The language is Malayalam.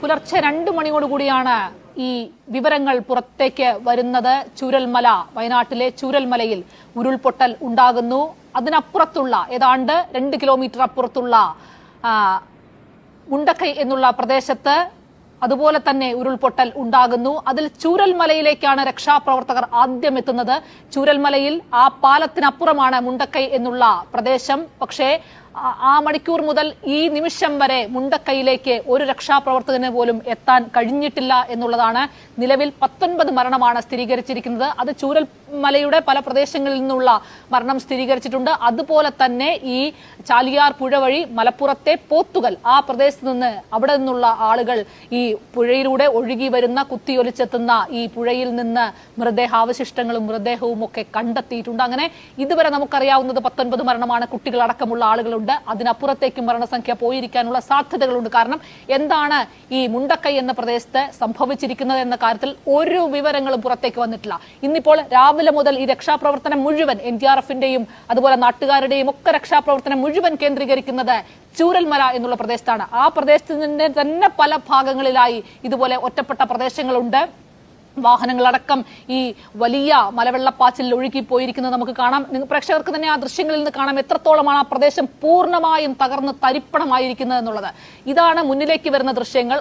പുലർച്ചെ 2 മണിയോടുകൂടിയാണ് ഈ വിവരങ്ങൾ പുറത്തേക്ക് വരുന്നത്. ചൂരൽമല, വയനാട്ടിലെ ചൂരൽമലയിൽ ഉരുൾപൊട്ടൽ ഉണ്ടാകുന്നു. അതിനപ്പുറത്തുള്ള ഏതാണ്ട് 2 കിലോമീറ്റർ അപ്പുറത്തുള്ള മുണ്ടക്കൈ എന്നുള്ള പ്രദേശത്ത് അതുപോലെ തന്നെ ഉരുൾപൊട്ടൽ ഉണ്ടാകുന്നു. അതിൽ ചൂരൽമലയിലേക്കാണ് രക്ഷാപ്രവർത്തകർ ആദ്യം എത്തുന്നത്. ചൂരൽമലയിൽ ആ പാലത്തിനപ്പുറമാണ് മുണ്ടക്കൈ എന്നുള്ള പ്രദേശം. പക്ഷേ ആ മണിക്കൂർ മുതൽ ഈ നിമിഷം വരെ മുണ്ടക്കൈയിലേക്ക് ഒരു രക്ഷാപ്രവർത്തകന് പോലും എത്താൻ കഴിഞ്ഞിട്ടില്ല എന്നുള്ളതാണ്. നിലവിൽ 19 മരണമാണ് സ്ഥിരീകരിച്ചിരിക്കുന്നത്. അത് ചൂരൽമലയുടെ പല പ്രദേശങ്ങളിൽ നിന്നുള്ള മരണം സ്ഥിരീകരിച്ചിട്ടുണ്ട്. അതുപോലെ തന്നെ ഈ ചാലിയാർ പുഴ വഴി മലപ്പുറത്തെ പോത്തുകൽ ആ പ്രദേശത്ത് നിന്ന് അവിടെ നിന്നുള്ള ആളുകൾ ഈ പുഴയിലൂടെ ഒഴുകി വരുന്ന കുത്തിയൊലിച്ചെത്തുന്ന ഈ പുഴയിൽ നിന്ന് മൃതദേഹാവശിഷ്ടങ്ങളും മൃതദേഹവും ഒക്കെ കണ്ടെത്തിയിട്ടുണ്ട്. അങ്ങനെ ഇതുവരെ നമുക്കറിയാവുന്നത് 19 മരണമാണ്. കുട്ടികളടക്കമുള്ള ആളുകളുണ്ട്. അതിനപ്പുറത്തേക്ക് മരണസംഖ്യ പോയിരിക്കാനുള്ള സാധ്യതകളുണ്ട്. കാരണം എന്താണ് ഈ മുണ്ടക്കൈ എന്ന പ്രദേശത്ത് സംഭവിച്ചിരിക്കുന്നത് എന്ന കാര്യത്തിൽ ഒരു വിവരങ്ങളും പുറത്തേക്ക് വന്നിട്ടില്ല. ഇന്നിപ്പോൾ രാവിലെ മുതൽ ഈ രക്ഷാപ്രവർത്തനം മുഴുവൻ NDRFന്റെയും അതുപോലെ നാട്ടുകാരുടെയും ഒക്കെ രക്ഷാപ്രവർത്തനം മുഴുവൻ കേന്ദ്രീകരിക്കുന്നത് ചൂരൽമല എന്നുള്ള പ്രദേശത്താണ്. ആ പ്രദേശത്തിന്റെ തന്നെ പല ഭാഗങ്ങളിലായി ഇതുപോലെ ഒറ്റപ്പെട്ട പ്രദേശങ്ങളുണ്ട്. വാഹനങ്ങളടക്കം ഈ വലിയ മലവെള്ളപ്പാച്ചിൽ ഒഴുകിപ്പോയിരിക്കുന്നത് നമുക്ക് കാണാം. പ്രേക്ഷകർക്ക് തന്നെ ആ ദൃശ്യങ്ങളിൽ നിന്ന് കാണാം എത്രത്തോളമാണ് ആ പ്രദേശം പൂർണ്ണമായും തകർന്ന് തരിപ്പണമായിരിക്കുന്നത് എന്നുള്ളത്. ഇതാണ് മുന്നിലേക്ക് വരുന്ന ദൃശ്യങ്ങൾ.